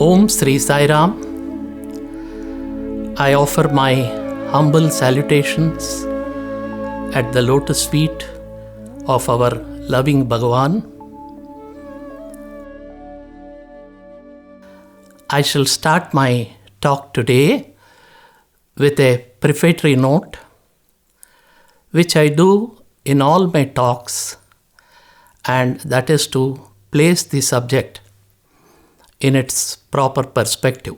Om Sri Sai Ram. I offer my humble salutations at the lotus feet of our loving Bhagavan. I shall start my talk today with a prefatory note, which I do in all my talks, and that is to place the subject in its proper perspective.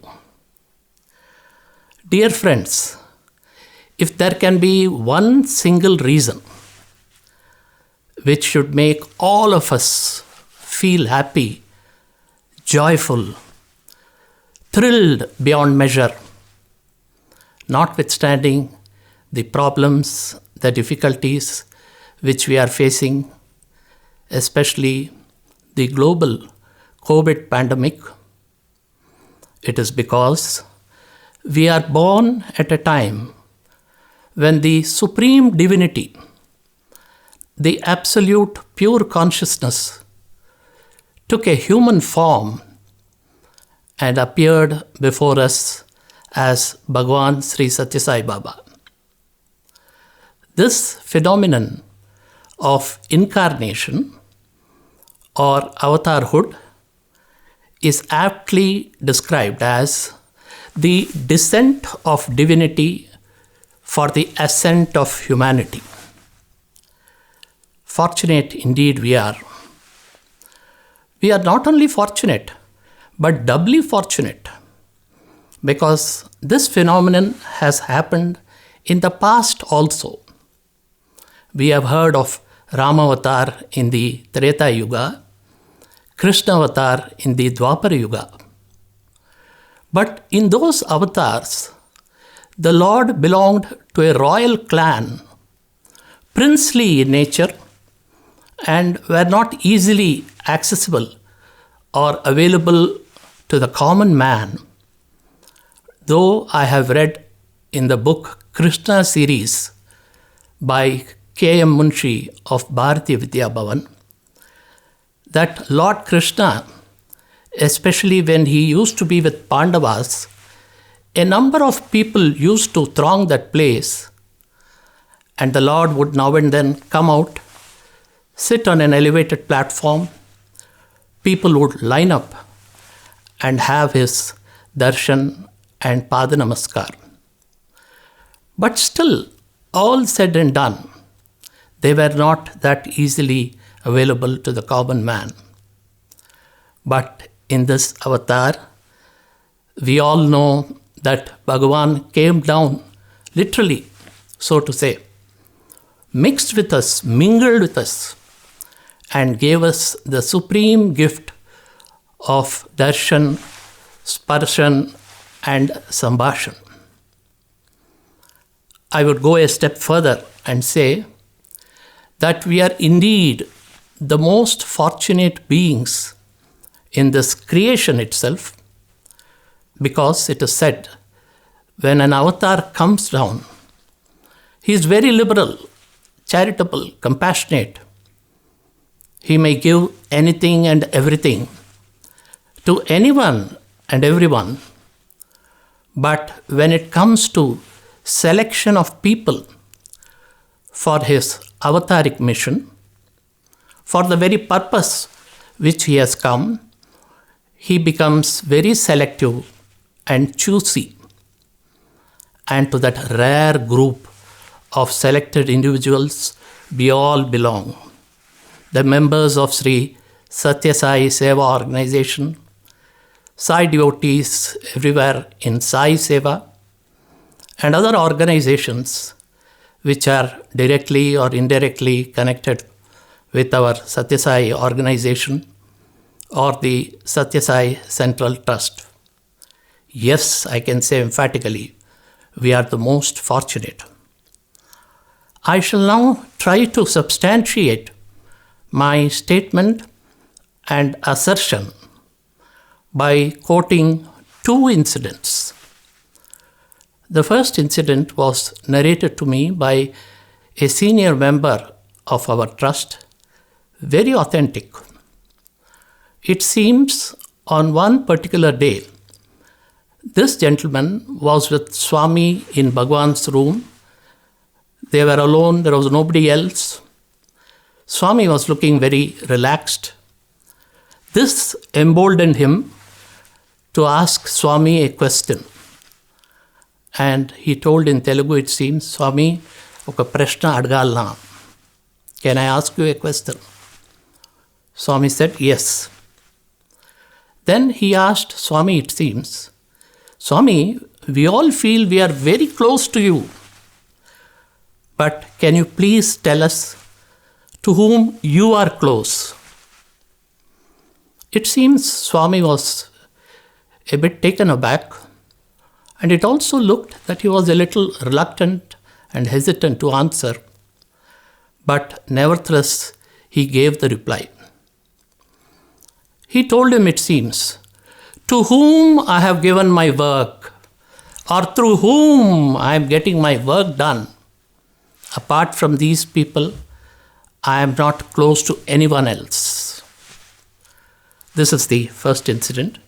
Dear friends, if there can be one single reason which should make all of us feel happy, joyful, thrilled beyond measure, notwithstanding the problems, the difficulties which we are facing, especially the global COVID pandemic, it is because we are born at a time when the supreme divinity, the absolute pure consciousness, took a human form and appeared before us as Bhagavan Sri Sathya Sai Baba. This phenomenon of incarnation or avatarhood is aptly described as the descent of divinity for the ascent of humanity. Fortunate indeed we are. We are not only fortunate, but doubly fortunate, because this phenomenon has happened in the past also. We have heard of Ramavatar in the Treta Yuga, Krishna Avatar in the Dwapara Yuga. But in those avatars, the Lord belonged to a royal clan, princely in nature, and were not easily accessible or available to the common man. Though I have read in the book Krishna series by K.M. Munshi of Bharatiya Vidya Bhavan, that Lord Krishna, especially when he used to be with Pandavas, a number of people used to throng that place, and the Lord would now and then come out, sit on an elevated platform, people would line up and have his darshan and pada namaskar. But still, all said and done, they were not that easily available to the common man. But in this avatar, we all know that Bhagavan came down, literally, so to say, mixed with us, mingled with us, and gave us the supreme gift of darshan, sparshan, and sambhashan. I would go a step further and say that we are indeed the most fortunate beings in this creation itself, because it is said, when an avatar comes down, he is very liberal, charitable, compassionate. He may give anything and everything to anyone and everyone. But when it comes to selection of people for his avataric mission, for the very purpose which he has come, he becomes very selective and choosy. And to that rare group of selected individuals, we all belong. The members of Sri Sathya Sai Seva organization, Sai devotees everywhere in Sai Seva, and other organizations which are directly or indirectly connected with our Sathya Sai organization or the Sathya Sai Central Trust. Yes, I can say emphatically, we are the most fortunate. I shall now try to substantiate my statement and assertion by quoting two incidents. The first incident was narrated to me by a senior member of our trust, very authentic. It seems on one particular day, This gentleman was with Swami in Bhagwan's room. They were alone, there was nobody else. Swami was looking very relaxed. This emboldened him to ask Swami a question. And he told in Telugu, it seems, Swami, oka prashna adgalna. Can I ask you a question? Swami said, yes. Then he asked Swami, it seems, Swami, we all feel we are very close to you. But can you please tell us to whom you are close? It seems Swami was a bit taken aback, and it also looked that he was a little reluctant and hesitant to answer. But nevertheless, he gave the reply. He told him, it seems, to whom I have given my work, or through whom I am getting my work done. Apart from these people, I am not close to anyone else. This is the first incident.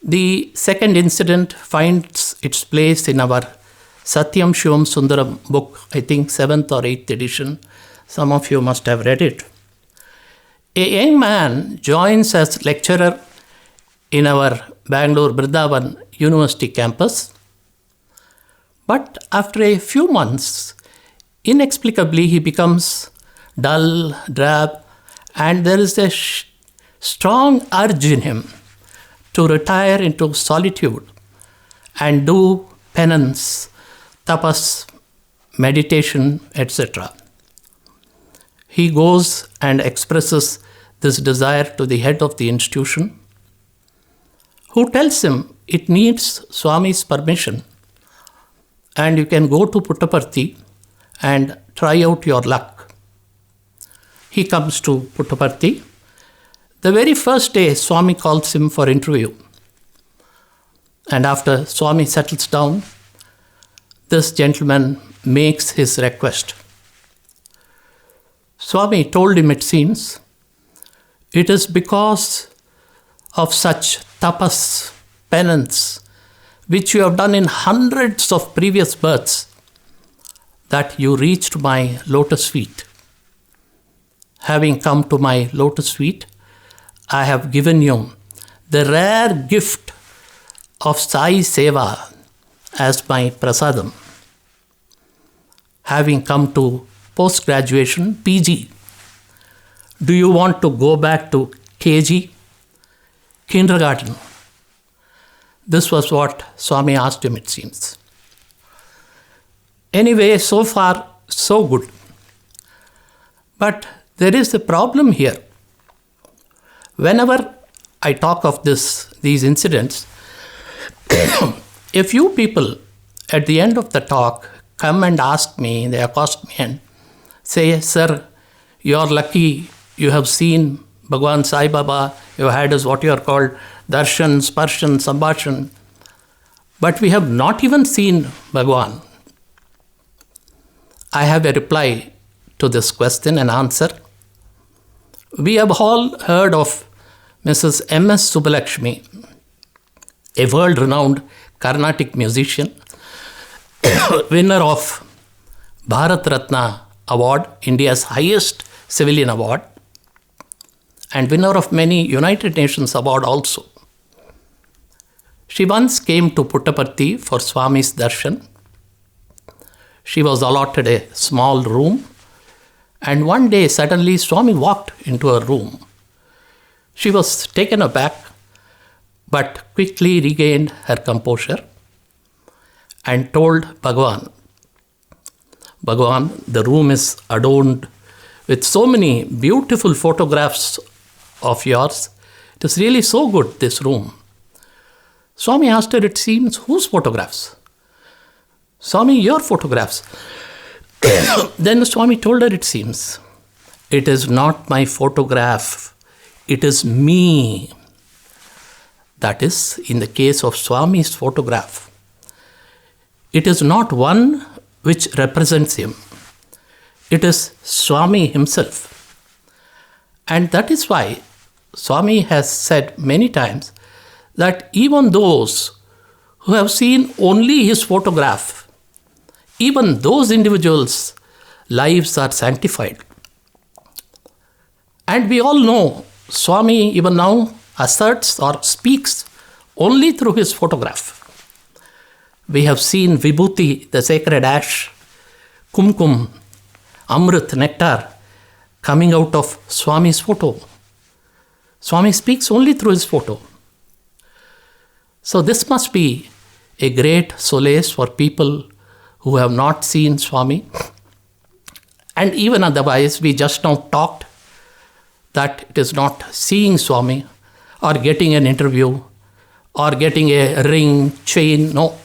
The second incident finds its place in our Satyam Shivam Sundaram book, I think 7th or 8th edition. Some of you must have read it. A young man joins as lecturer in our Bangalore Brindavan University campus. But after a few months, inexplicably he becomes dull, drab, and there is a strong urge in him to retire into solitude and do penance, tapas, meditation, etc. He goes and expresses this desire to the head of the institution, who tells him it needs Swami's permission and you can go to Puttaparthi and try out your luck. He comes to Puttaparthi. The very first day, Swami calls him for interview. And after Swami settles down, this gentleman makes his request. Swami told him, it seems, it is because of such tapas, penance, which you have done in hundreds of previous births, that you reached my lotus feet. Having come to my lotus feet, I have given you the rare gift of Sai Seva as my prasadam. Having come to post-graduation, PG, do you want to go back to KG, kindergarten? This was what Swami asked him, it seems. Anyway, so far, so good. But there is a problem here. Whenever I talk of these incidents, a few people at the end of the talk come and ask me, they accost me and say, sir, you're lucky, you have seen Bhagwan Sai Baba, you had as what you are called darshan, sparshan, sambhashan, but we have not even seen Bhagwan. I have a reply to this question and answer. We have all heard of Mrs. M.S. Subbulakshmi, a world-renowned Carnatic musician, winner of Bharat Ratna Award, India's highest civilian award, and winner of many United Nations award also. She once came to Puttaparthi for Swami's darshan. She was allotted a small room, and one day suddenly Swami walked into her room. She was taken aback, but quickly regained her composure and told Bhagwan, Bhagwan, the room is adorned with so many beautiful photographs of yours. It is really so good, this room. Swami asked her, it seems, whose photographs? Swami, your photographs. Then Swami told her, it seems, it is not my photograph, it is me. That is, in the case of Swami's photograph, it is not one which represents him. It is Swami himself. And that is why Swami has said many times that even those who have seen only his photograph, even those individuals' lives are sanctified. And we all know Swami even now asserts or speaks only through his photograph. We have seen Vibhuti, the sacred ash, Kumkum, Amrit, nectar, coming out of Swami's photo. Swami speaks only through his photo. So this must be a great solace for people who have not seen Swami. And even otherwise, we just now talked that it is not seeing Swami or getting an interview or getting a ring, chain, no.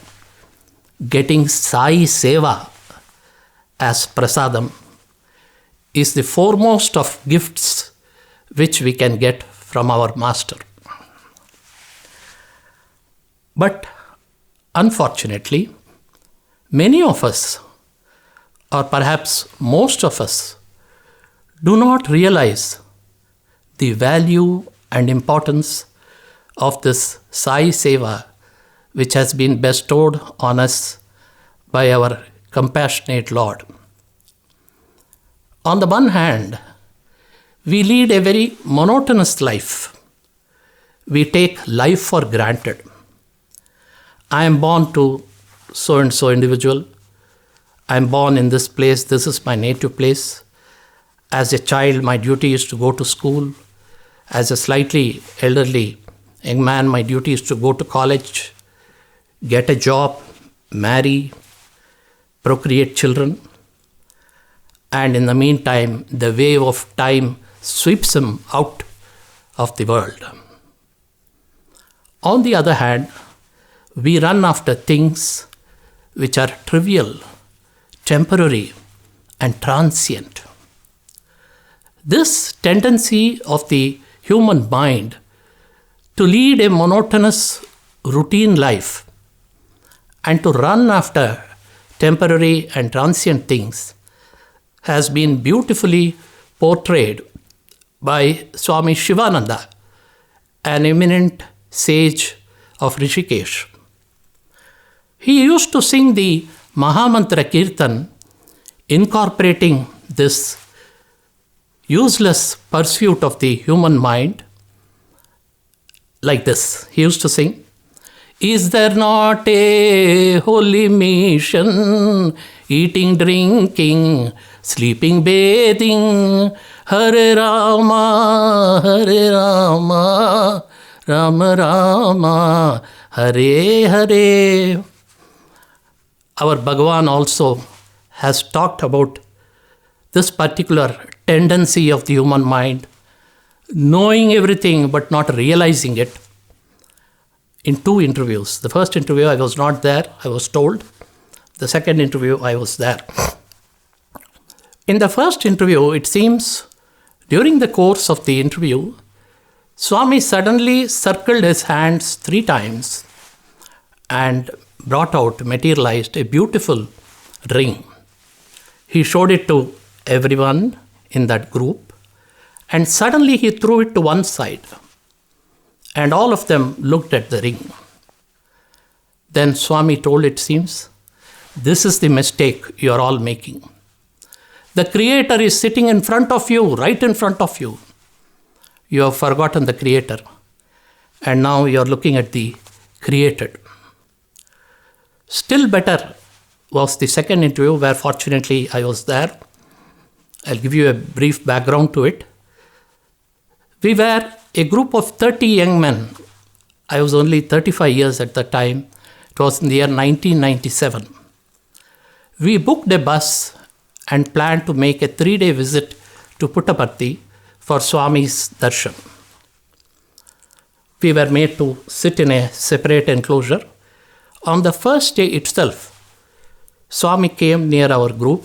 Getting Sai Seva as prasadam is the foremost of gifts which we can get from our master. But unfortunately, many of us, or perhaps most of us, do not realize the value and importance of this Sai Seva which has been bestowed on us by our compassionate Lord. On the one hand, we lead a very monotonous life. We take life for granted. I am born to so and so individual. I am born in this place. This is my native place. As a child, my duty is to go to school. As a slightly elderly young man, my duty is to go to college, get a job, marry, procreate children. And in the meantime, the wave of time sweeps him out of the world. On the other hand, we run after things which are trivial, temporary, and transient. This tendency of the human mind to lead a monotonous, routine life and to run after temporary and transient things has been beautifully portrayed by Swami Shivananda, an eminent sage of Rishikesh. He used to sing the Mahamantra Kirtan, incorporating this useless pursuit of the human mind like this. He used to sing, "Is there not a holy mission, eating, drinking, sleeping, bathing, Hare Rama, Hare Rama, Rama Rama, Hare Hare." Our Bhagavan also has talked about this particular tendency of the human mind, knowing everything but not realizing it, in 2 interviews. The first interview I was not there, I was told. The second interview I was there. In the first interview, it seems, during the course of the interview, Swami suddenly circled his hands 3 times and brought out, materialized a beautiful ring. He showed it to everyone in that group, and suddenly he threw it to one side, and all of them looked at the ring. Then Swami told, it seems, "This is the mistake you are all making. The Creator is sitting in front of you, right in front of you. You have forgotten the Creator, and now you are looking at the created." Still better was the second interview, where fortunately I was there. I'll give you a brief background to it. We were a group of 30 young men. I was only 35 years at the time. It was in the year 1997. We booked a bus and planned to make a 3-day visit to Puttaparthi for Swami's darshan. We were made to sit in a separate enclosure. On the first day itself, Swami came near our group.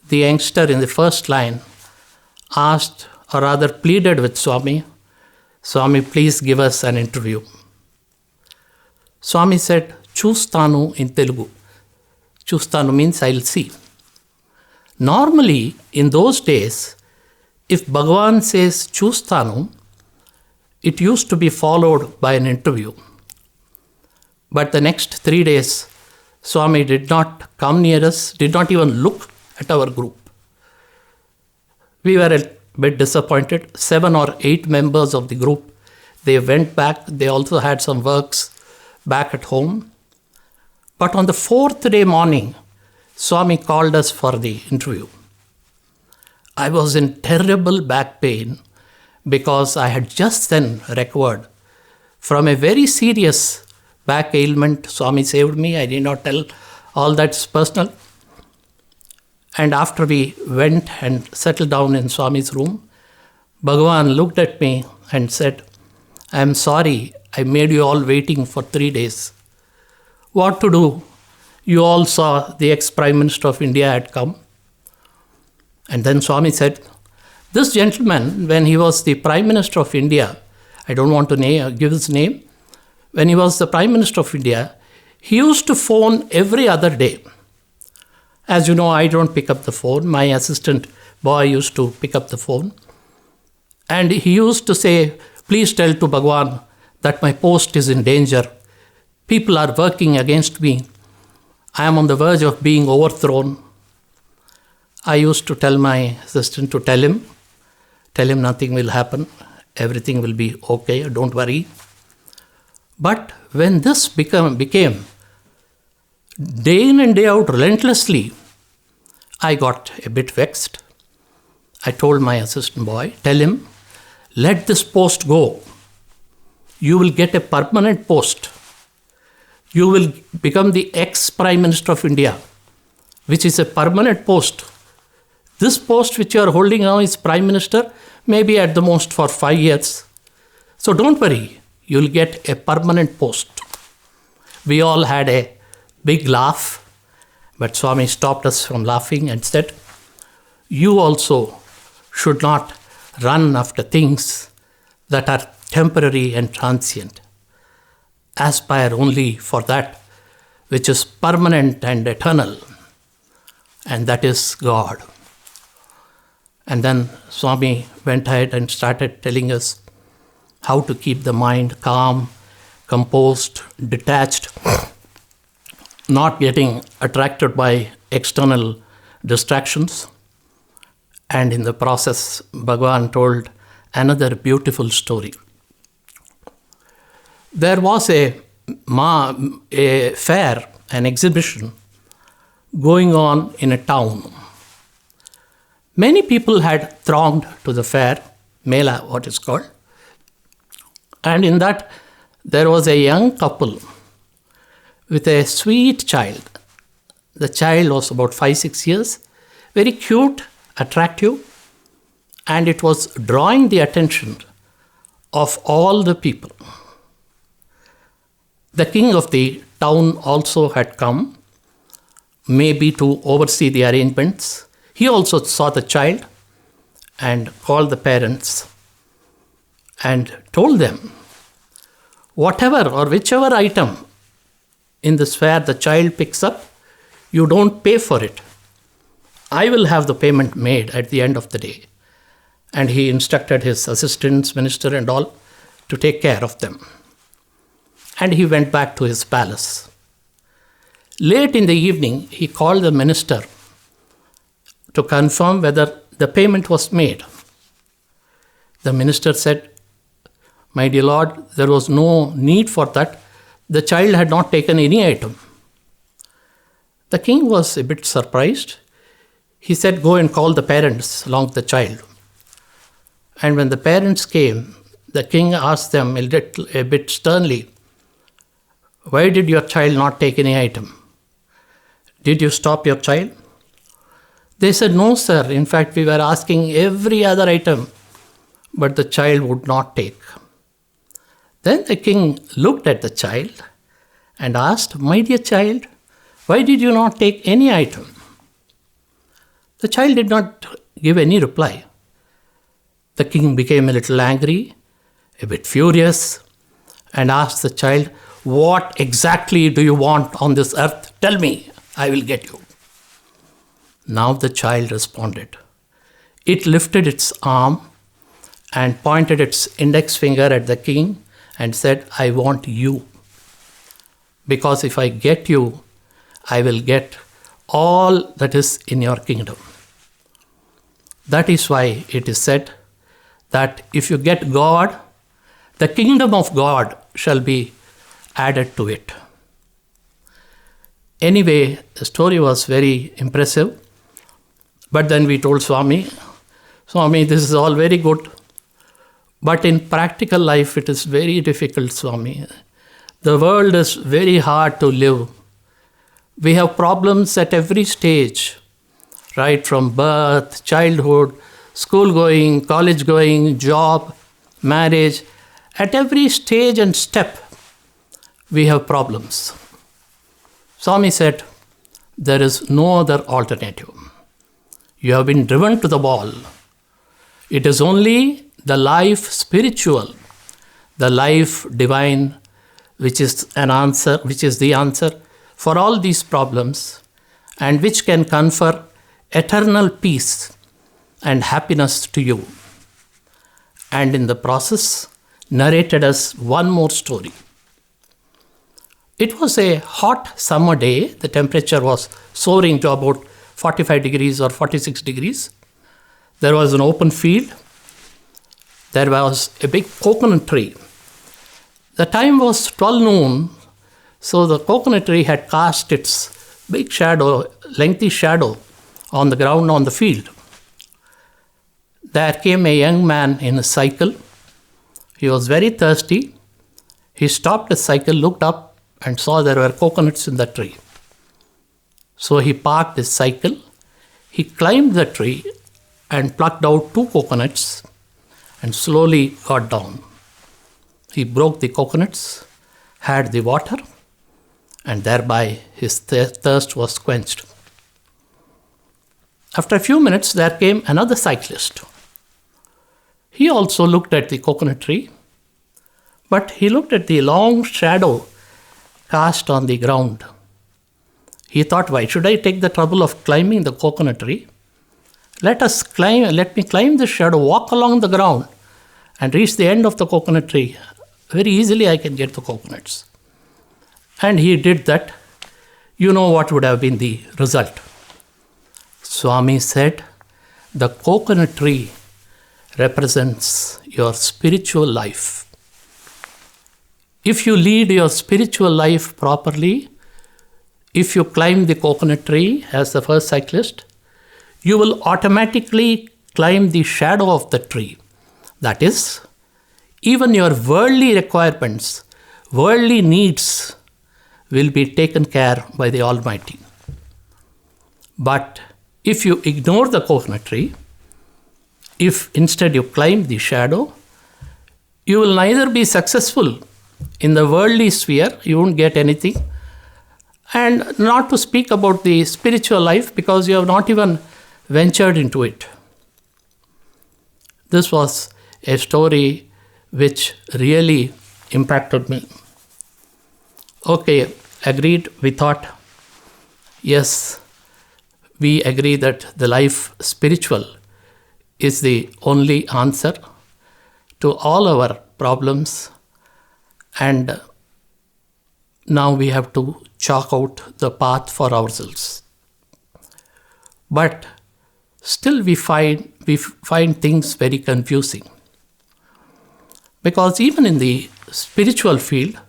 The youngster in the first line asked, or rather pleaded with Swami, "Swami, please give us an interview." Swami said, "Chustanu" in Telugu. Chustanu means I'll see. Normally, in those days, if Bhagavan says Chustanu, it used to be followed by an interview. But the next 3 days, Swami did not come near us, did not even look at our group. We were a bit disappointed. 7 or 8 members of the group, they went back. They also had some works back at home. But on the 4th day morning, Swami called us for the interview. I was in terrible back pain because I had just then recovered from a very serious back ailment. Swami saved me. I did not tell all that's personal. And after we went and settled down in Swami's room, Bhagavan looked at me and said, I am sorry I made you all waiting for 3 days. What to do? You all saw the ex-Prime Minister of India had come. And then Swami said, this gentleman, when he was the Prime Minister of India, I don't want to give his name, when he was the Prime Minister of India, he used to phone every other day. As you know, I don't pick up the phone. My assistant boy used to pick up the phone. And he used to say, please tell to Bhagavan that my post is in danger. People are working against me. I am on the verge of being overthrown. I used to tell my assistant to tell him nothing will happen. Everything will be okay. Don't worry. But when this became day in and day out relentlessly, I got a bit vexed. I told my assistant boy, tell him, let this post go. You will get a permanent post. You will become the ex-Prime Minister of India, which is a permanent post. This post which you are holding now is Prime Minister, maybe at the most for 5 years. So don't worry, you will get a permanent post. We all had a big laugh, but Swami stopped us from laughing and said, you also should not run after things that are temporary and transient. Aspire only for that which is permanent and eternal, and that is God. And then Swami went ahead and started telling us how to keep the mind calm, composed, detached, not getting attracted by external distractions. And in the process, Bhagavan told another beautiful story. There was a fair, an exhibition going on in a town. Many people had thronged to the fair, Mela, what is called. And in that, there was a young couple with a sweet child. The child was about 5-6 years, very cute, attractive, and it was drawing the attention of all the people. The king of the town also had come, maybe to oversee the arrangements. He also saw the child and called the parents and told them, whatever or whichever item in this fair the child picks up, you don't pay for it. I will have the payment made at the end of the day. And he instructed his assistants, minister and all, to take care of them. And he went back to his palace. Late in the evening, he called the minister to confirm whether the payment was made. The minister said, my dear Lord, there was no need for that. The child had not taken any item. The king was a bit surprised. He said, go and call the parents along with the child. And when the parents came, the king asked them a bit sternly, why did your child not take any item? Did you stop your child? They said, no, sir. In fact, we were asking every other item, but the child would not take. Then the king looked at the child and asked, my dear child, why did you not take any item? The child did not give any reply. The king became a little angry, a bit furious, and asked the child, what exactly do you want on this earth? Tell me, I will get you. Now the child responded. It lifted its arm and pointed its index finger at the king and said, I want you. Because if I get you, I will get all that is in your kingdom. That is why it is said that if you get God, the kingdom of God shall be added to it. Anyway, the story was very impressive. But then we told Swami, this is all very good. But in practical life, it is very difficult, Swami. The world is very hard to live. We have problems at every stage, right from birth, childhood, school going, college going, job, marriage. At every stage and step, we have problems. Swami said, there is no other alternative. You have been driven to the wall. It is only the life spiritual, the life divine, which is the answer for all these problems, and which can confer eternal peace and happiness to you. And in the process, narrated us one more story. It was a hot summer day. The temperature was soaring to about 45 degrees or 46 degrees. There was an open field. There was a big coconut tree. The time was 12 noon, so the coconut tree had cast its big shadow, lengthy shadow on the ground on the field. There came a young man in a cycle. He was very thirsty. He stopped his cycle, looked up, and saw there were coconuts in the tree. So he parked his cycle. He climbed the tree and plucked out 2 coconuts and slowly got down. He broke the coconuts, had the water, and thereby his thirst was quenched. After a few minutes, there came another cyclist. He also looked at the coconut tree, but he looked at the long shadow cast on the ground. He thought, why should I take the trouble of climbing the coconut tree? Let me climb the shadow, walk along the ground, and reach the end of the coconut tree. Very easily I can get the coconuts. And he did that. You know what would have been the result. Swami said, the coconut tree represents your spiritual life. If you lead your spiritual life properly, if you climb the coconut tree as the first cyclist, you will automatically climb the shadow of the tree. That is, even your worldly requirements, worldly needs will be taken care by the Almighty. But if you ignore the coconut tree, if instead you climb the shadow, you will neither be successful in the worldly sphere, you won't get anything, and not to speak about the spiritual life because you have not even ventured into it. This was a story which really impacted me. Okay, agreed, we thought, yes, we agree that the life spiritual is the only answer to all our problems, and now we have to chalk out the path for ourselves. But still we find things very confusing. Because even in the spiritual field,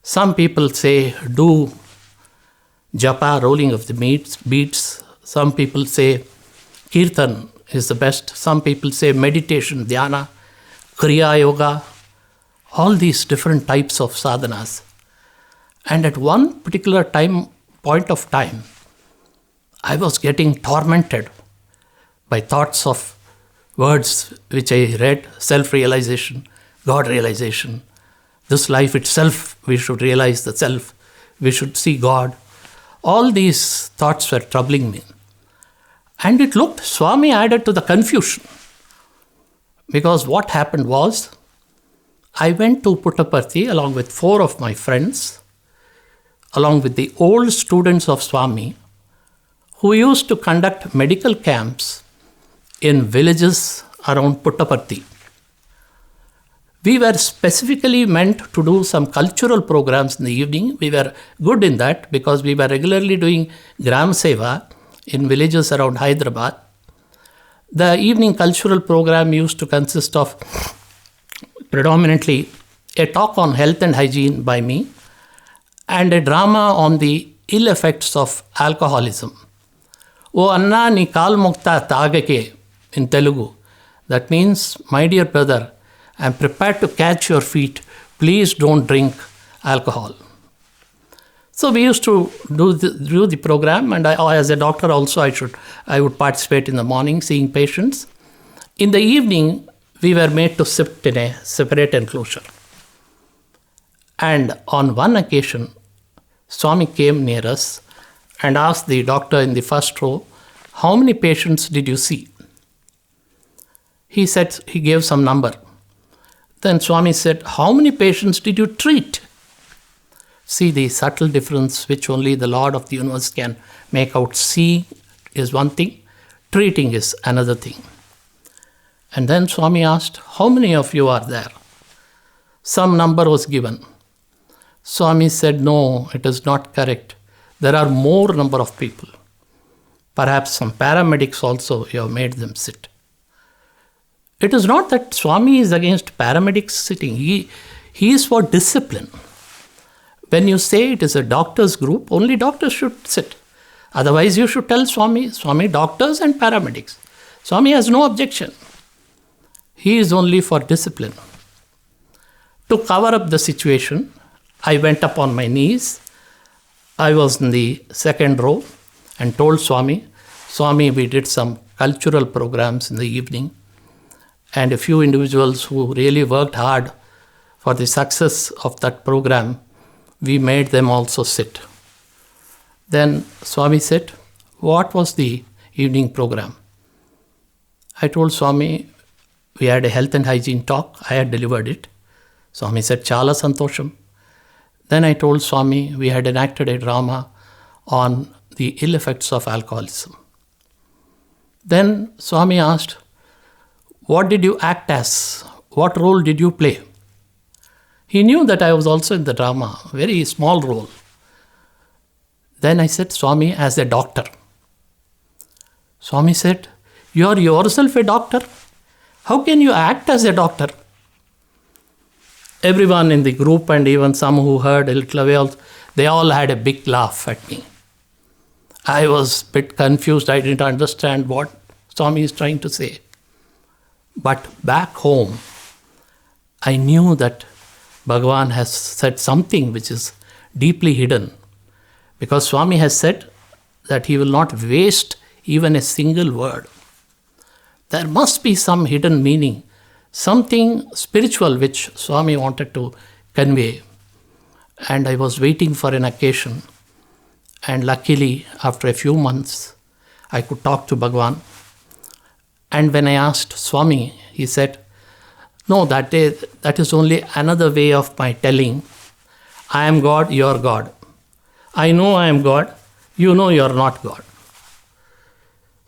some people say do japa, rolling of the beads. Some people say kirtan is the best. Some people say meditation, dhyana, kriya yoga, all these different types of sadhanas. And at one particular point of time, I was getting tormented by thoughts of words which I read: self-realization, God realization, this life itself, we should realize the self, we should see God. All these thoughts were troubling me. And it looked, Swami added to the confusion. Because what happened was, I went to Puttaparthi along with 4 of my friends, along with the old students of Swami, who used to conduct medical camps in villages around Puttaparthi. We were specifically meant to do some cultural programs in the evening. We were good in that because we were regularly doing Gram Seva in villages around Hyderabad. The evening cultural program used to consist of predominantly a talk on health and hygiene by me and a drama on the ill effects of alcoholism. O Anna ni kal mukta tagake in Telugu. That means, my dear brother, I am prepared to catch your feet. Please don't drink alcohol. So we used to do the program, and as a doctor also I would participate in the morning seeing patients. In the evening, we were made to sit in a separate enclosure. And on one occasion, Swami came near us and asked the doctor in the first row, "How many patients did you see?" He said, he gave some number. Then Swami said, "How many patients did you treat?" See the subtle difference which only the Lord of the universe can make out. Seeing is one thing, treating is another thing. And then Swami asked, "How many of you are there?" Some number was given. Swami said, "No, it is not correct. There are more number of people. Perhaps some paramedics also, you have made them sit." It is not that Swami is against paramedics sitting. He is for discipline. When you say it is a doctor's group, only doctors should sit. Otherwise, you should tell Swami, doctors and paramedics. Swami has no objection. He is only for discipline. To cover up the situation, I went up on my knees. I was in the second row and told Swami, we did some cultural programs in the evening, and a few individuals who really worked hard for the success of that program, we made them also sit. Then Swami said, "What was the evening program?" I told Swami, we had a health and hygiene talk. I had delivered it. Swami said, "Chala santosham." Then I told Swami we had enacted a drama on the ill effects of alcoholism. Then Swami asked, "What did you act as? What role did you play?" He knew that I was also in the drama, very small role. Then I said, "Swami, as a doctor." Swami said, "You are yourself a doctor. How can you act as a doctor?" Everyone in the group and even some who heard a little away, they all had a big laugh at me. I was a bit confused. I didn't understand what Swami is trying to say. But back home, I knew that Bhagavan has said something which is deeply hidden, because Swami has said that he will not waste even a single word. There must be some hidden meaning, something spiritual which Swami wanted to convey. And I was waiting for an occasion. And luckily, after a few months, I could talk to Bhagavan. And when I asked Swami, he said, "No, that is only another way of my telling. I am God, you are God. I know I am God, you know you are not God."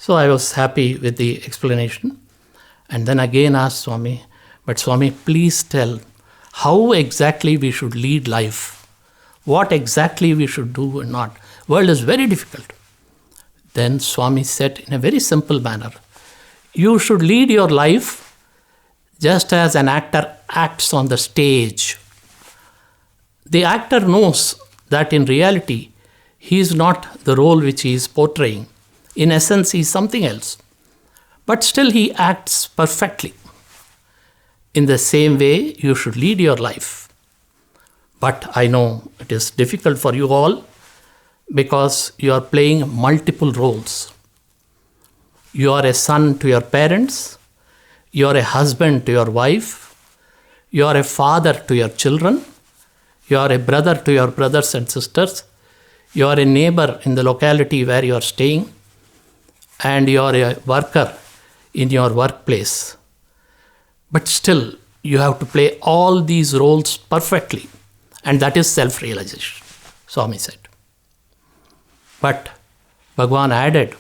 So I was happy with the explanation. And then again asked Swami, "But Swami, please tell how exactly we should lead life. What exactly we should do and not. World is very difficult." Then Swami said in a very simple manner, "You should lead your life just as an actor acts on the stage. The actor knows that in reality, he is not the role which he is portraying. In essence, he is something else. But still he acts perfectly. In the same way, you should lead your life. But I know it is difficult for you all because you are playing multiple roles. You are a son to your parents. You are a husband to your wife. You are a father to your children. You are a brother to your brothers and sisters. You are a neighbor in the locality where you are staying. And you are a worker in your workplace. But still, you have to play all these roles perfectly. And that is self-realization," Swami said. But Bhagavan added,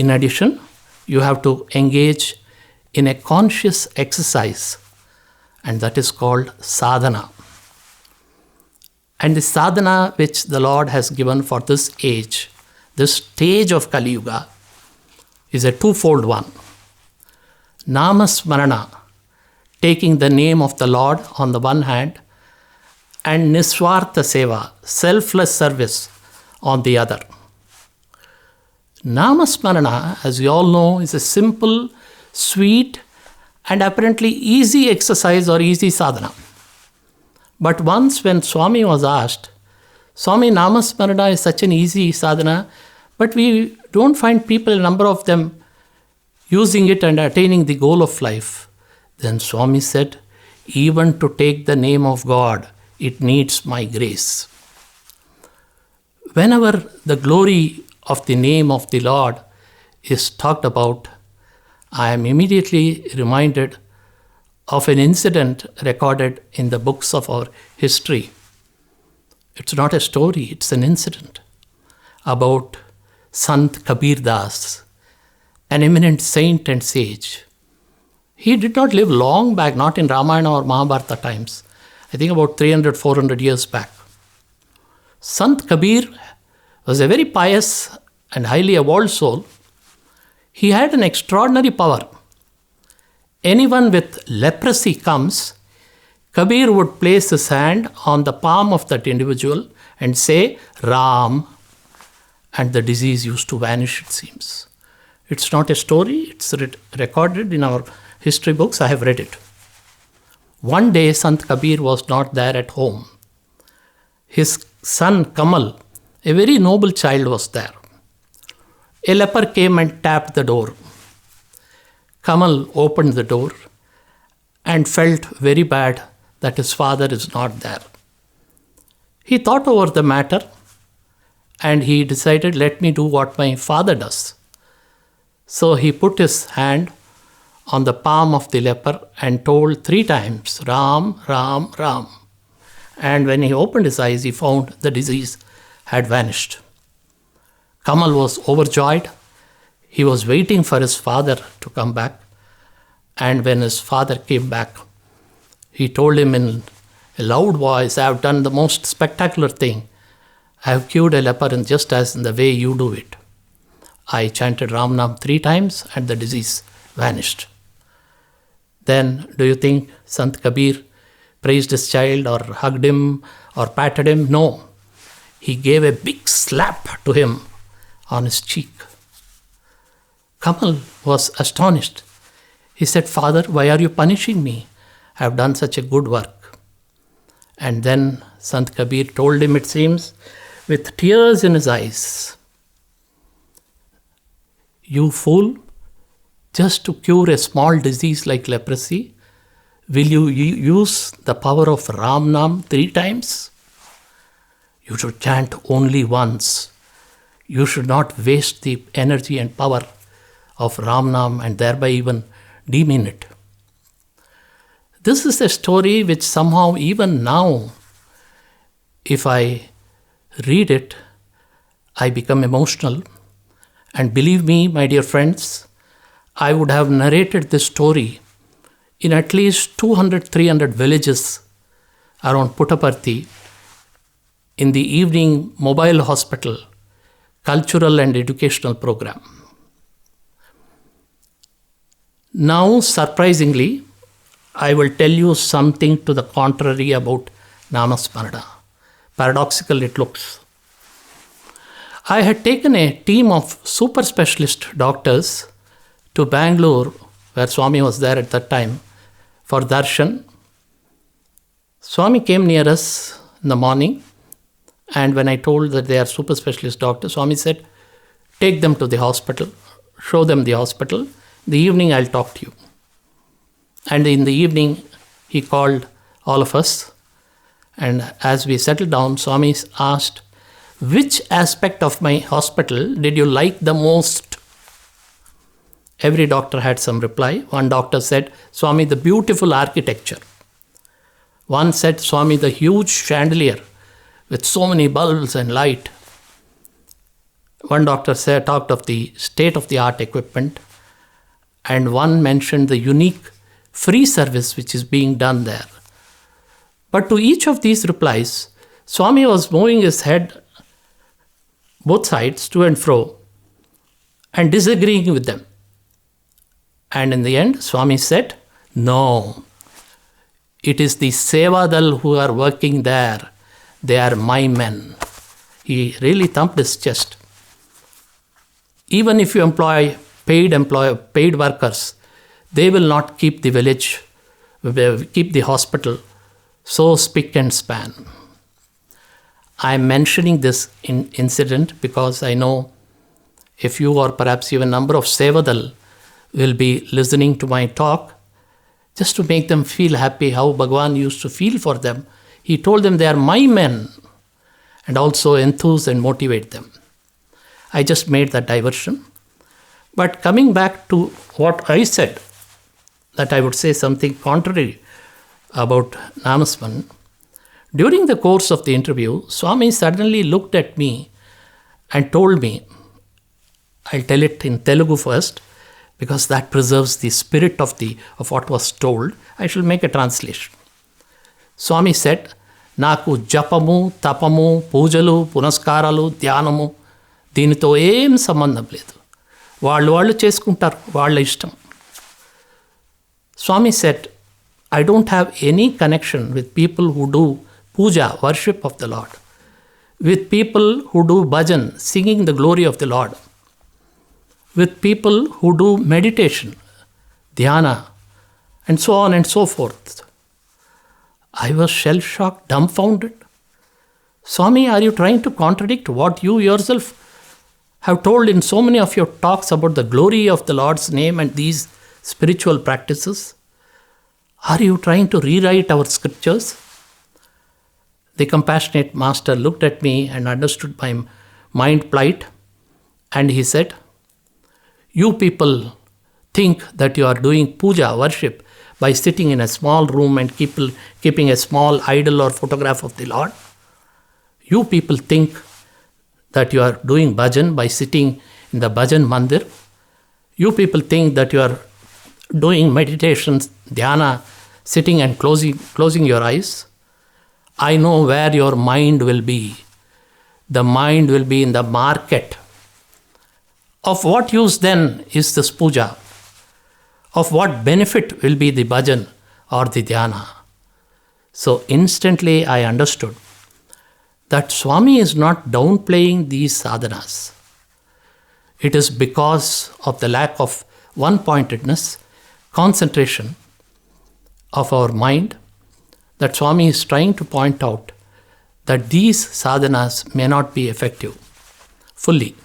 in addition, you have to engage in a conscious exercise and that is called sadhana. And the sadhana which the Lord has given for this age, this stage of Kali Yuga, is a twofold one. Namasmarana, taking the name of the Lord on the one hand, and Niswartha Seva, selfless service, on the other. Namasmarana, as we all know, is a simple, sweet, and apparently easy exercise or easy sadhana. But once when Swami was asked, Swami, Namasmarana is such an easy sadhana, but we don't find people, a number of them, using it and attaining the goal of life. Then Swami said, even to take the name of God, it needs my grace. Whenever the glory of the name of the Lord is talked about, I am immediately reminded of an incident recorded in the books of our history. It's not a story, it's an incident about Sant Kabir Das, an eminent saint and sage. He did not live long back, not in Ramayana or Mahabharata times. I think about 300, 400 years back. Sant Kabir was a very pious and highly evolved soul. He had an extraordinary power. Anyone with leprosy comes, Kabir would place his hand on the palm of that individual and say, Ram, and the disease used to vanish, it seems. It's not a story, it's recorded in our history books, I have read it. One day, Sant Kabir was not there at home. His son Kamal, a very noble child, was there. A leper came and tapped the door. Kamal opened the door and felt very bad that his father is not there. He thought over the matter and he decided, let me do what my father does. So he put his hand on the palm of the leper and told 3 times, Ram, Ram, Ram. And when he opened his eyes, he found the disease had vanished. Kamal was overjoyed. He was waiting for his father to come back. And when his father came back, he told him in a loud voice, I have done the most spectacular thing. I have cured a leper in just as in the way you do it. I chanted Ram Nam 3 times and the disease vanished. Then, do you think Sant Kabir praised his child or hugged him or patted him? No. He gave a big slap to him on his cheek. Kamal was astonished. He said, Father, why are you punishing me? I have done such a good work. And then Sant Kabir told him, it seems, with tears in his eyes, you fool, just to cure a small disease like leprosy, will you use the power of Ram Nam 3 times? You should chant only once. You should not waste the energy and power of Ram Nam and thereby even demean it. This is a story which somehow even now, if I read it, I become emotional. And believe me, my dear friends, I would have narrated this story in at least 200, 300 villages around Puttaparthi in the evening mobile hospital, cultural and educational program. Now, surprisingly, I will tell you something to the contrary about Namasmarana. Paradoxical it looks. I had taken a team of super specialist doctors to Bangalore, where Swami was there at that time, for darshan. Swami came near us in the morning, and when I told that they are super specialist doctors, Swami said, take them to the hospital, show them the hospital. In the evening, I'll talk to you. And in the evening, he called all of us. And as we settled down, Swami asked, which aspect of my hospital did you like the most? Every doctor had some reply. One doctor said, Swami, the beautiful architecture. One said, Swami, the huge chandelier with so many bulbs and light. One doctor talked of the state-of-the-art equipment. And one mentioned the unique free service which is being done there. But to each of these replies, Swami was moving his head both sides to and fro and disagreeing with them. And in the end, Swami said, no, it is the Sevadal who are working there. They are my men. He really thumped his chest. Even if you employ paid workers, they will not keep the village, keep the hospital so spick and span. I am mentioning this incident because I know if you or perhaps even a number of Sevadal will be listening to my talk, just to make them feel happy how Bhagwan used to feel for them. He told them they are my men and also enthuse and motivate them. I just made that diversion. But coming back to what I said, that I would say something contrary about Namasman. During the course of the interview, Swami suddenly looked at me and told me, I'll tell it in Telugu first, because that preserves the spirit of what was told. I shall make a translation. Swami said, Naku japamu, tapamu, pujalu, punaskaralu, dhyanamu, దీనితో ఏం సంబంధం లేదు. వాళ్ళు చేసుకుంటారు, వాళ్ళ ఇష్టం. Swami said, I don't have any connection with people who do puja, worship of the Lord, with people who do bhajan, singing the glory of the Lord, with people who do meditation, dhyana, and so on and so forth. I was shell-shocked, dumbfounded. Swami, are you trying to contradict what you yourself have told in so many of your talks about the glory of the Lord's name and these spiritual practices? Are you trying to rewrite our scriptures? The compassionate master looked at me and understood my mind plight, and he said, you people think that you are doing puja, worship, by sitting in a small room and keeping a small idol or photograph of the Lord. You people think that you are doing bhajan by sitting in the bhajan mandir. You people think that you are doing meditations, dhyana, sitting and closing your eyes. I know where your mind will be. The mind will be in the market. Of what use then is this puja? Of what benefit will be the bhajan or the dhyana? So instantly I understood that Swami is not downplaying these sadhanas. It is because of the lack of one-pointedness, concentration of our mind, that Swami is trying to point out that these sadhanas may not be effective fully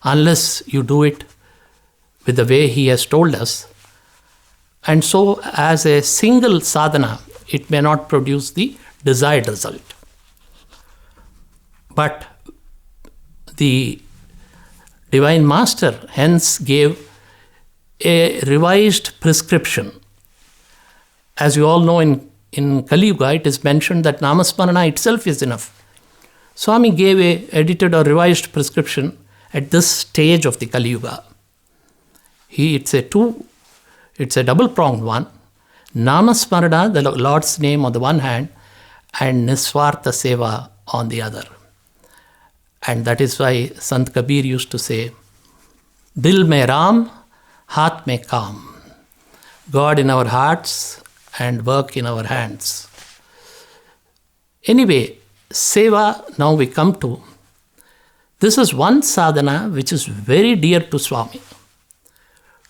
unless you do it with the way he has told us. And so as a single sadhana, it may not produce the desired result. But the Divine Master hence gave a revised prescription. As you all know, in Kali Yuga, it is mentioned that Namasmarana itself is enough. Swami gave a edited or revised prescription at this stage of the Kali Yuga. It's a double-pronged one. Namasmarana, the Lord's name on the one hand, and Niswartha Seva on the other. And that is why Sant Kabir used to say, Dil mein Ram, Haath mein Kaam. God in our hearts and work in our hands. Anyway, Seva, now we come to. This is one sadhana which is very dear to Swami.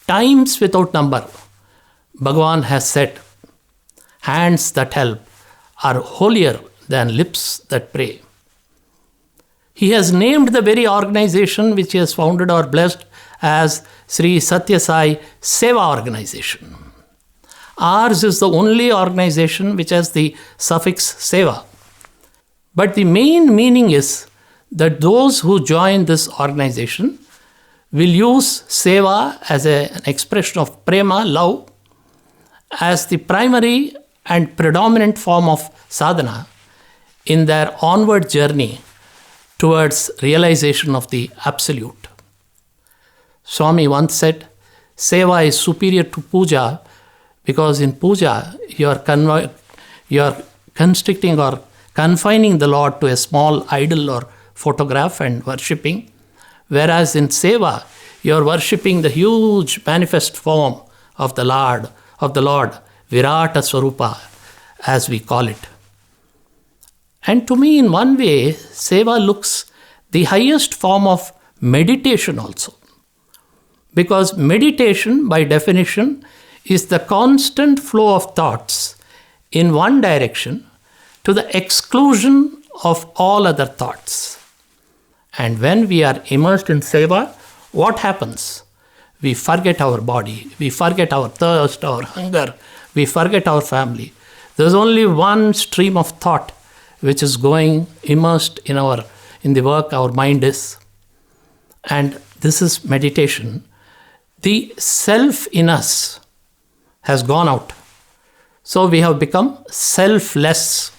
Times without number, Bhagavan has said, hands that help are holier than lips that pray. He has named the very organization which he has founded or blessed as Sri Satya Sai Seva Organization. Ours is the only organization which has the suffix Seva. But the main meaning is that those who join this organization will use Seva as an expression of prema, love, as the primary and predominant form of sadhana in their onward journey towards realization of the Absolute. Swami once said, Seva is superior to puja Because in puja, you are constricting or confining the Lord to a small idol or photograph and worshipping. Whereas in seva, you are worshipping the huge manifest form of the Lord, Virata Swarupa, as we call it. And to me, in one way, seva looks the highest form of meditation also. Because meditation, by definition, is the constant flow of thoughts in one direction to the exclusion of all other thoughts. And when we are immersed in seva, what happens? We forget our body, we forget our thirst, our hunger, we forget our family. There's only one stream of thought which is going immersed in the work our mind is. And this is meditation. The self in us has gone out. So we have become selfless.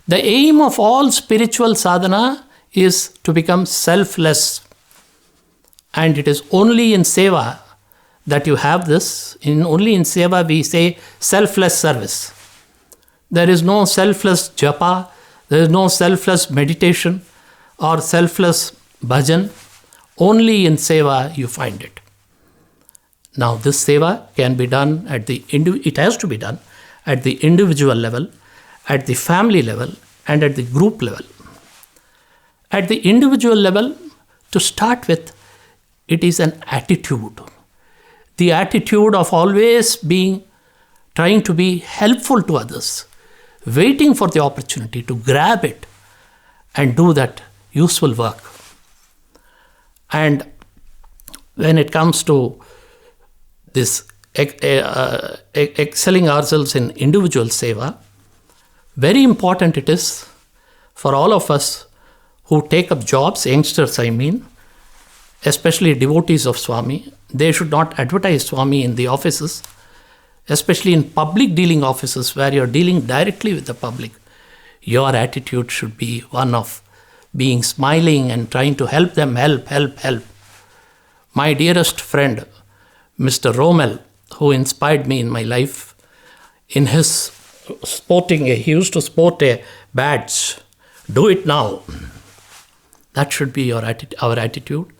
The aim of all spiritual sadhana is to become selfless. And it is only in seva that you have this. Only in seva we say selfless service. There is no selfless japa, there is no selfless meditation or selfless bhajan. Only in seva you find it. Now this seva can be done it has to be done at the individual level, at the family level, and at the group level. At the individual level, to start with, it is an attitude. The attitude of always trying to be helpful to others, waiting for the opportunity to grab it and do that useful work. And when it comes to this excelling ourselves in individual seva, very important it is for all of us who take up jobs, youngsters I mean, especially devotees of Swami. They should not advertise Swami in the offices, especially in public dealing offices where you're dealing directly with the public. Your attitude should be one of being smiling and trying to help them, help. My dearest friend, Mr. Rommel, who inspired me in my life, in his he used to sport a badge, do it now. That should be our attitude.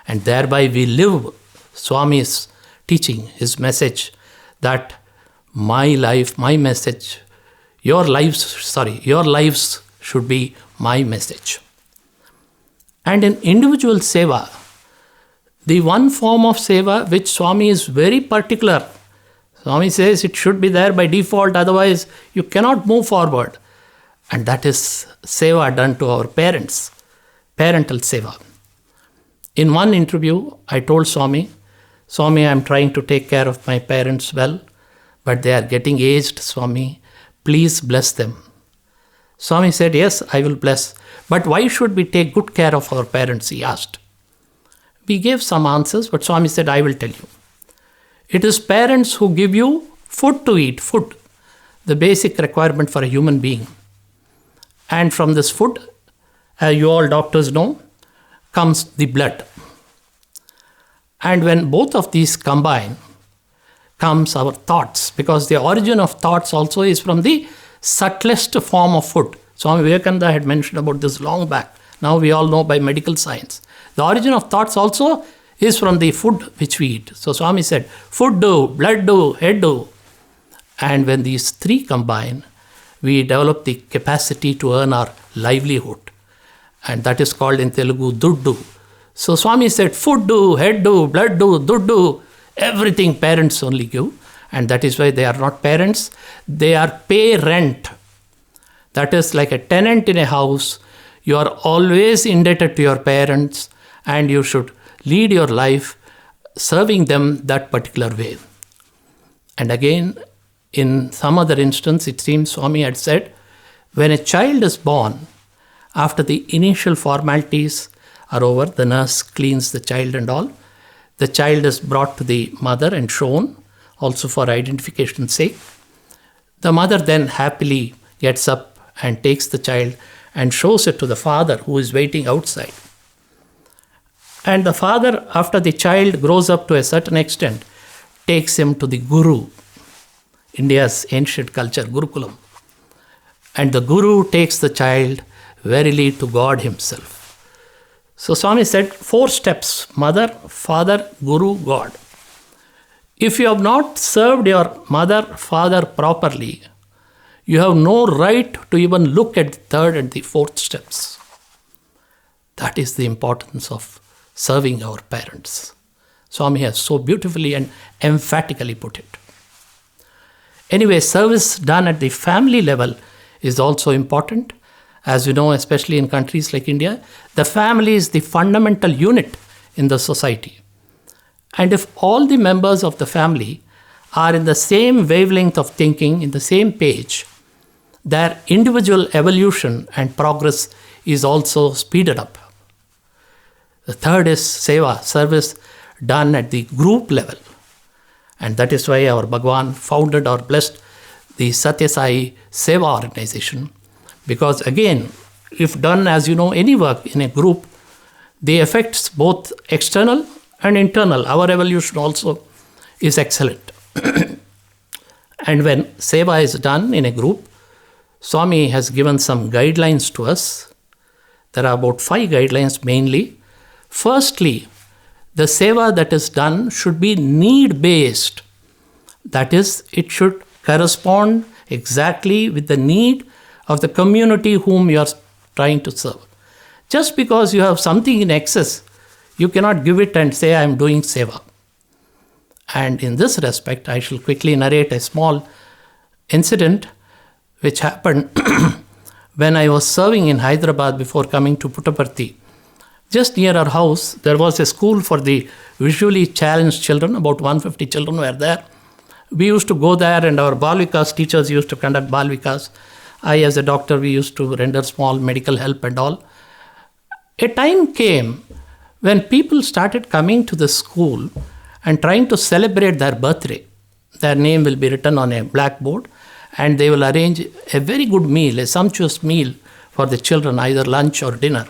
And thereby we live Swami's teaching, his message, that my life, my message, your lives should be my message. And in individual seva, the one form of seva which Swami is very particular, Swami says it should be there by default, otherwise you cannot move forward. And that is seva done to our parents, parental seva. In one interview, I told Swami, I am trying to take care of my parents well, but they are getting aged, Swami. Please bless them. Swami said, yes, I will bless. But why should we take good care of our parents, he asked. We gave some answers, but Swami said, I will tell you. It is parents who give you food to eat, food, the basic requirement for a human being. And from this food, as you all doctors know, comes the blood. And when both of these combine, comes our thoughts, because the origin of thoughts also is from the subtlest form of food. Swami Vivekananda had mentioned about this long back. Now we all know by medical science. The origin of thoughts also is from the food which we eat. So Swami said, food do, blood do, head do. And when these three combine, we develop the capacity to earn our livelihood. And that is called in Telugu, duddu. So Swami said, food do, head do, blood do, duddu, everything parents only give. And that is why they are not parents, they are pay rent. That is like a tenant in a house. You are always indebted to your parents and you should lead your life serving them that particular way. And again, in some other instance, it seems Swami had said, when a child is born, after the initial formalities are over, the nurse cleans the child and all, the child is brought to the mother and shown, also for identification's sake. The mother then happily gets up and takes the child and shows it to the father who is waiting outside. And the father, after the child grows up to a certain extent, takes him to the guru. India's ancient culture, Gurukulam. And the Guru takes the child verily to God himself. So Swami said 4 steps: mother, father, Guru, God. If you have not served your mother, father properly, you have no right to even look at the 3rd and the 4th steps. That is the importance of serving our parents. Swami has so beautifully and emphatically put it. Anyway, service done at the family level is also important. As you know, especially in countries like India, the family is the fundamental unit in the society. And if all the members of the family are in the same wavelength of thinking, in the same page, their individual evolution and progress is also speeded up. The 3rd is seva, service done at the group level. And that is why our Bhagwan founded or blessed the Satya Sai Seva organization. Because again, if done, as you know, any work in a group, the effects both external and internal, our evolution also is excellent. And when seva is done in a group, Swami has given some guidelines to us. There are about 5 guidelines mainly. Firstly, the seva that is done should be need-based. That is, it should correspond exactly with the need of the community whom you are trying to serve. Just because you have something in excess, you cannot give it and say, I am doing seva. And in this respect, I shall quickly narrate a small incident which happened when I was serving in Hyderabad before coming to Puttaparthi. Just near our house, there was a school for the visually challenged children. About 150 children were there. We used to go there, and our Bal Vikas teachers used to conduct Bal Vikas. I, as a doctor, we used to render small medical help and all. A time came when people started coming to the school and trying to celebrate their birthday. Their name will be written on a blackboard, and they will arrange a very good meal, a sumptuous meal for the children, either lunch or dinner.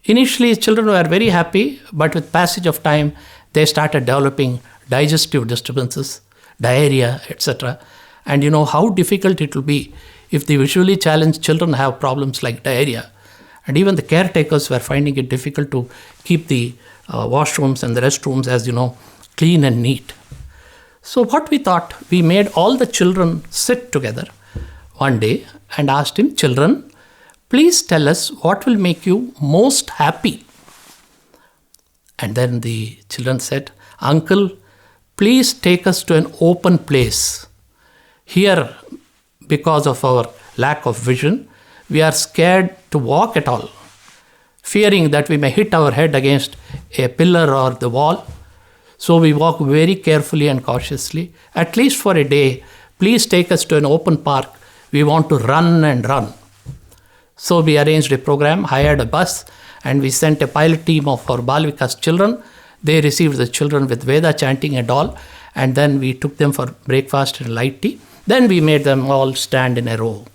Initially, children were very happy, but with passage of time, they started developing digestive disturbances, diarrhea, etc. And you know how difficult it will be if the visually challenged children have problems like diarrhea. And even the caretakers were finding it difficult to keep the washrooms and the restrooms, as you know, clean and neat. So what we thought, we made all the children sit together one day and asked him, children, please tell us what will make you most happy. And then the children said, Uncle, please take us to an open place. Here, because of our lack of vision, we are scared to walk at all, fearing that we may hit our head against a pillar or the wall. So we walk very carefully and cautiously. At least for a day, please take us to an open park. We want to run and run. So we arranged a program, hired a bus, and we sent a pilot team of our Bal Vikas children. They received the children with Veda chanting and all, and then we took them for breakfast and light tea. Then we made them all stand in a row.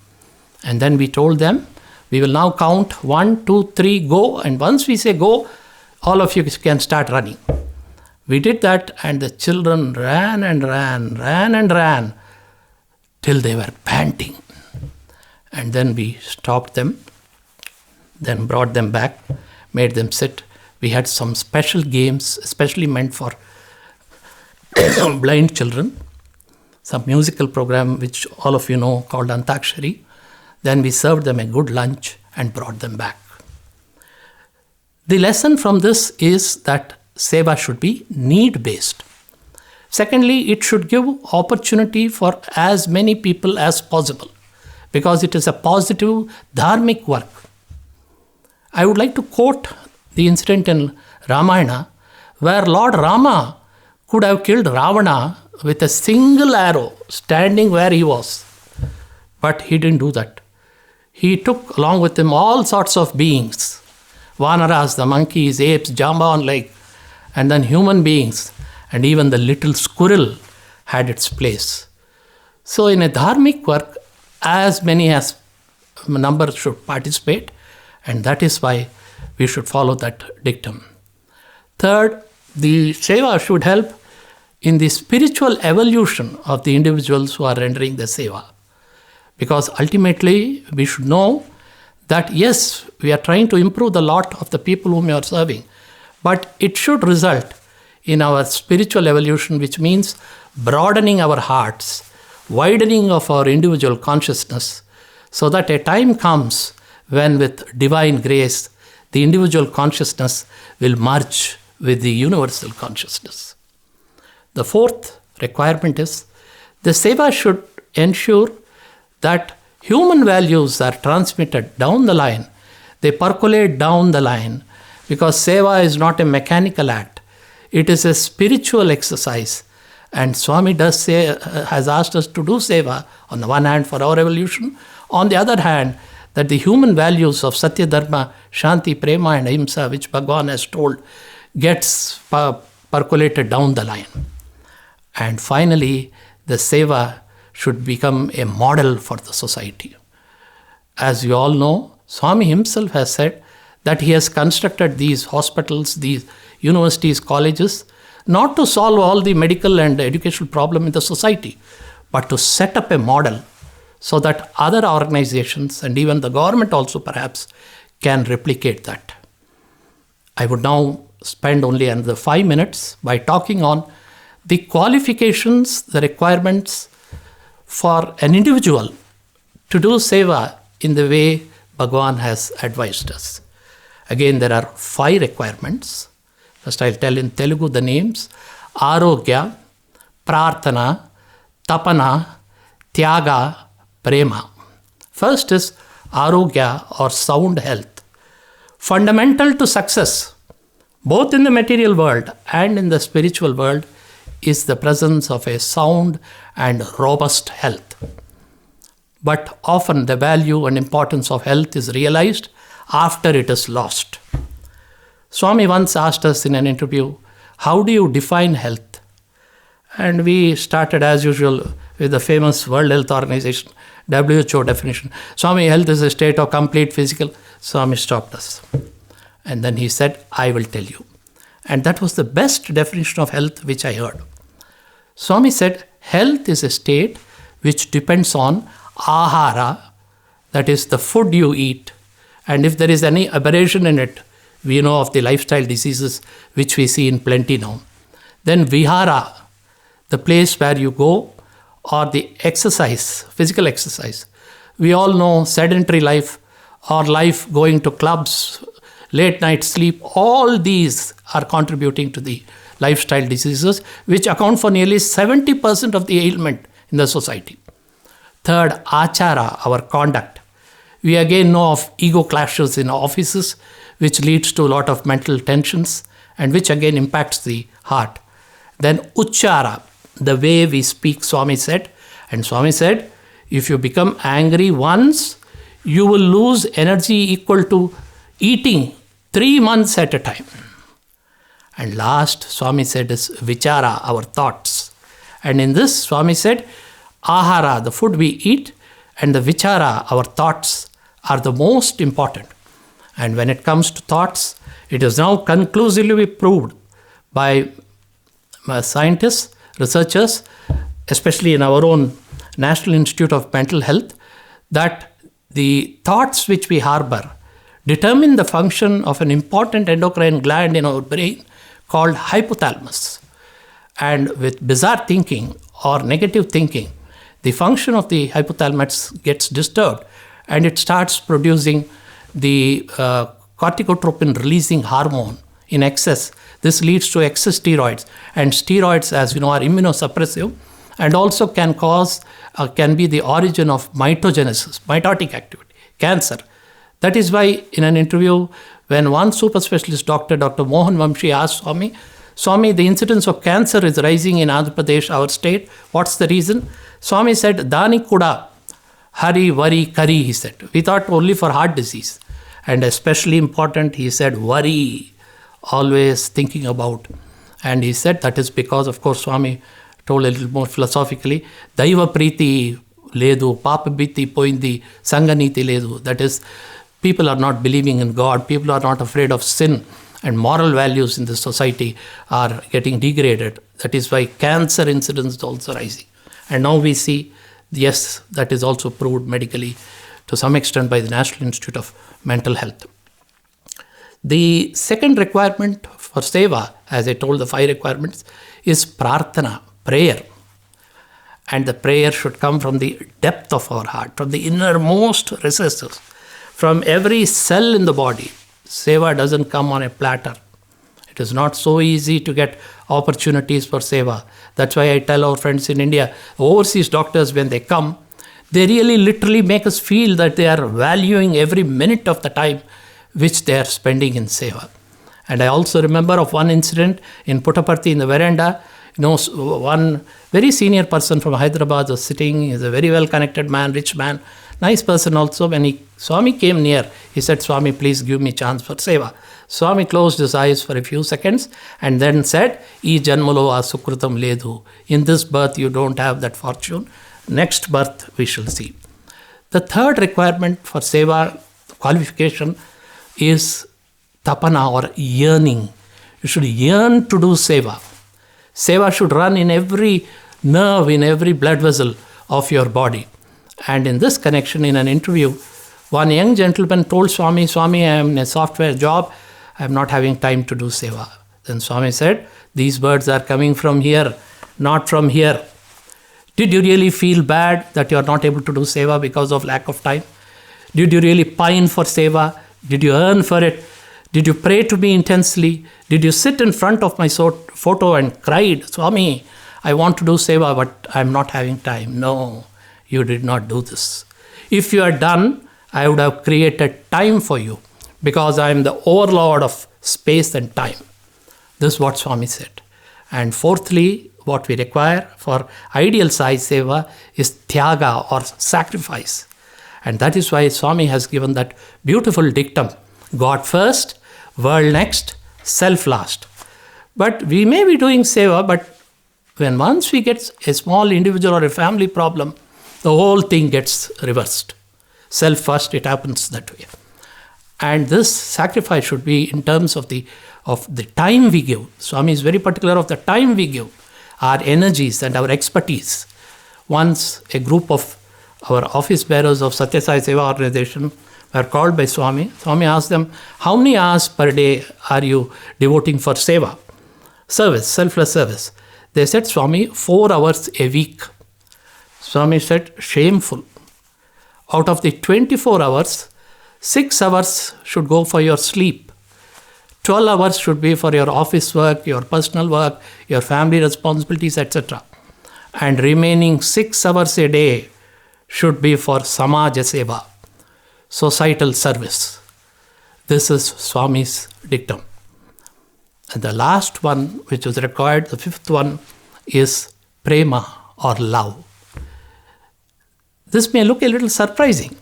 And then we told them, we will now count 1, 2, 3, go. And once we say go, all of you can start running. We did that, and the children ran and ran till they were panting. And then we stopped them, then brought them back, made them sit. We had some special games, especially meant for blind children. Some musical program, which all of you know, called Antakshari. Then we served them a good lunch and brought them back. The lesson from this is that seva should be need-based. Secondly, it should give opportunity for as many people as possible, because it is a positive dharmic work. I would like to quote the incident in Ramayana where Lord Rama could have killed Ravana with a single arrow standing where he was. But he didn't do that. He took along with him all sorts of beings. Vanaras, the monkeys, apes, Jamban-like, and then human beings, and even the little squirrel had its place. So in a dharmic work, as many as number should participate, and that is why we should follow that dictum. Third, the seva should help in the spiritual evolution of the individuals who are rendering the seva. Because ultimately, we should know that yes, we are trying to improve the lot of the people whom we are serving, but it should result in our spiritual evolution, which means broadening our hearts, widening of our individual consciousness, so that a time comes when with divine grace, the individual consciousness will merge with the universal consciousness. The fourth requirement is the seva should ensure that human values are transmitted down the line, they percolate down the line, because seva is not a mechanical act, it is a spiritual exercise. And Swami has asked us to do seva, on the one hand for our evolution, on the other hand, that the human values of Satya Dharma, Shanti, Prema and Ahimsa, which Bhagavan has told, gets percolated down the line. And finally, the seva should become a model for the society. As you all know, Swami himself has said that he has constructed these hospitals, these universities, colleges, not to solve all the medical and educational problem in the society, but to set up a model so that other organizations and even the government also perhaps can replicate that. I would now spend only another 5 minutes by talking on the qualifications, the requirements for an individual to do seva in the way Bhagavan has advised us. Again, there are 5 requirements. First, I'll tell in Telugu the names: Arogya, Prarthana, Tapana, Tyaga, Prema. First is Arogya, or sound health. Fundamental to success, both in the material world and in the spiritual world, is the presence of a sound and robust health. But often the value and importance of health is realized after it is lost. Swami once asked us in an interview, how do you define health? And we started as usual with the famous World Health Organization, WHO definition. Swami, health is a state of complete physical. Swami stopped us. And then he said, I will tell you. And that was the best definition of health which I heard. Swami said, health is a state which depends on ahara, that is the food you eat. And if there is any aberration in it, we know of the lifestyle diseases which we see in plenty now. Then vihara, the place where you go, or the exercise, physical exercise. We all know sedentary life or life going to clubs, late night sleep, all these are contributing to the lifestyle diseases, which account for nearly 70% of the ailment in the society. Third, achara, our conduct. We again know of ego clashes in offices, which leads to a lot of mental tensions and which again impacts the heart. Then uchara, the way we speak, Swami said. And Swami said, if you become angry once, you will lose energy equal to eating 3 months at a time. And last, Swami said, is vichara, our thoughts. And in this, Swami said, ahara, the food we eat, and the vichara, our thoughts, are the most important. And when it comes to thoughts, it is now conclusively proved by scientists, researchers, especially in our own National Institute of Mental Health, that the thoughts which we harbor determine the function of an important endocrine gland in our brain called hypothalamus. And with bizarre thinking or negative thinking, the function of the hypothalamus gets disturbed and it starts producing the corticotropin releasing hormone in excess. This leads to excess steroids, and steroids, as you know, are immunosuppressive and also can be the origin of mitogenesis, mitotic activity, cancer. That is why in an interview, when one super specialist doctor, Dr. Mohan Vamshi, asked Swami, the incidence of cancer is rising in Andhra Pradesh, our state. What's the reason? Swami said, Dani kuda, hari, worry, kari, he said. We thought only for heart disease. And especially important, he said, worry, always thinking about. And he said that is because, of course, Swami told a little more philosophically, Daiva Priti ledu, Papa Biti poindi, Sanganiti ledu. That is, people are not believing in God, people are not afraid of sin, and moral values in the society are getting degraded. That is why cancer incidence is also rising. And now we see, yes, that is also proved medically to some extent by the National Institute of Mental Health. The second requirement for seva, as I told the 5 requirements, is prarthana, prayer. And the prayer should come from the depth of our heart, from the innermost recesses, from every cell in the body. Seva doesn't come on a platter. It is not so easy to get opportunities for seva. That's why I tell our friends in India, overseas doctors, when they come, they really literally make us feel that they are valuing every minute of the time which they are spending in seva. And I also remember of one incident in Puttaparthi in the veranda. One very senior person from Hyderabad was sitting. He's a very well-connected man, rich man, nice person also. When Swami came near, he said, Swami, please give me chance for seva. Swami closed his eyes for a few seconds and then said, "E janmalo asukrutam ledu." In this birth, you don't have that fortune. Next birth, we shall see. The third requirement for seva qualification is tapana, or yearning. You should yearn to do seva. Seva should run in every nerve, in every blood vessel of your body. And in this connection, in an interview, one young gentleman told Swami, Swami, I am in a software job. I am not having time to do seva. Then Swami said, these words are coming from here, not from here. Did you really feel bad that you are not able to do seva because of lack of time? Did you really pine for seva? Did you earn for it? Did you pray to me intensely? Did you sit in front of my photo and cried, Swami, I want to do seva, but I'm not having time? No, you did not do this. If you had done, I would have created time for you, because I am the overlord of space and time. This is what Swami said. And fourthly, what we require for ideal Sai Seva is tyaga, or sacrifice. And that is why Swami has given that beautiful dictum, God first, world next, self last. But we may be doing seva, but when once we get a small individual or a family problem, the whole thing gets reversed. Self first, it happens that way. And this sacrifice should be in terms of the time we give. Swami is very particular of the time we give, our energies and our expertise. Once a group of our office bearers of Satya Sai Seva organization were called by Swami. Swami asked them, how many hours per day are you devoting for seva? Service, selfless service. They said, Swami, 4 hours a week. Swami said, shameful. Out of the 24 hours, 6 hours should go for your sleep. 12 hours should be for your office work, your personal work, your family responsibilities, etc. And remaining 6 hours a day should be for Samaja Seva, societal service. This is Swami's dictum. And the last one, which is required, the 5th one, is prema, or love. This may look a little surprising.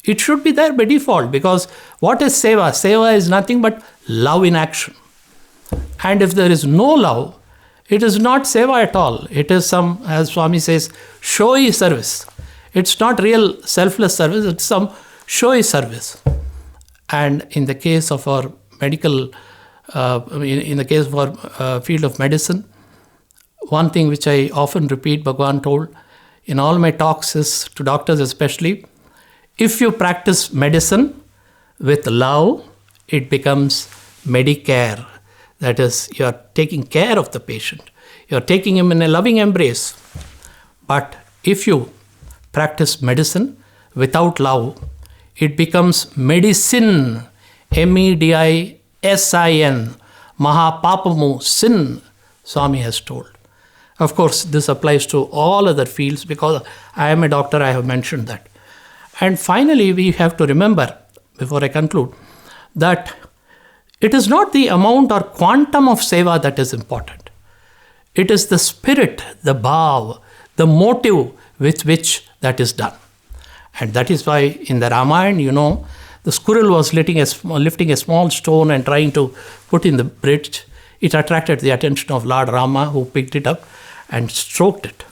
It should be there by default, because what is seva? Seva is nothing but love in action. And if there is no love, it is not seva at all. It is some, as Swami says, showy service. It's not real selfless service, it's some showy service. And in the case of our medical, in the case of our field of medicine, one thing which I often repeat, Bhagwan told in all my talks is, to doctors especially, if you practice medicine with love, it becomes Medicare. That is, you are taking care of the patient. You are taking him in a loving embrace. But if you practice medicine without love, it becomes medicine, MEDISIN, Mahapapamu, sin, Swami has told. Of course, this applies to all other fields, because I am a doctor, I have mentioned that. And finally, we have to remember, before I conclude, that it is not the amount or quantum of seva that is important. It is the spirit, the bhav, the motive with which that is done. And that is why in the Ramayana, the squirrel was lifting a small stone and trying to put in the bridge. It attracted the attention of Lord Rama, who picked it up and stroked it.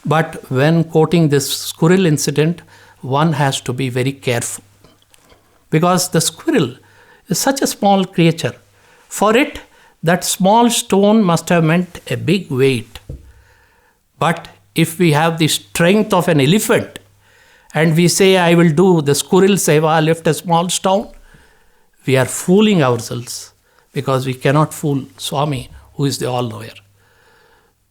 But when quoting this squirrel incident, one has to be very careful, because the squirrel is such a small creature. For it, that small stone must have meant a big weight. But if we have the strength of an elephant and we say, I will do the squirrel seva, lift a small stone, we are fooling ourselves because we cannot fool Swami, who is the all-knower.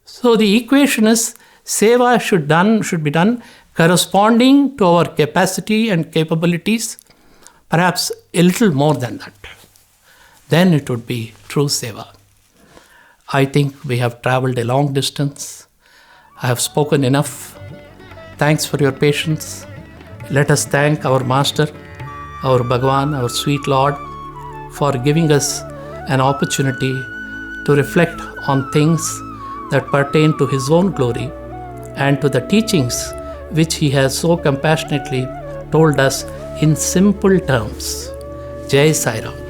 So the equation is seva should be done corresponding to our capacity and capabilities, perhaps a little more than that. Then it would be true seva. I think we have traveled a long distance. I have spoken enough. Thanks for your patience. Let us thank our Master, our Bhagwan, our sweet Lord, for giving us an opportunity to reflect on things that pertain to His own glory and to the teachings which He has so compassionately told us in simple terms. Jai Sai Ram.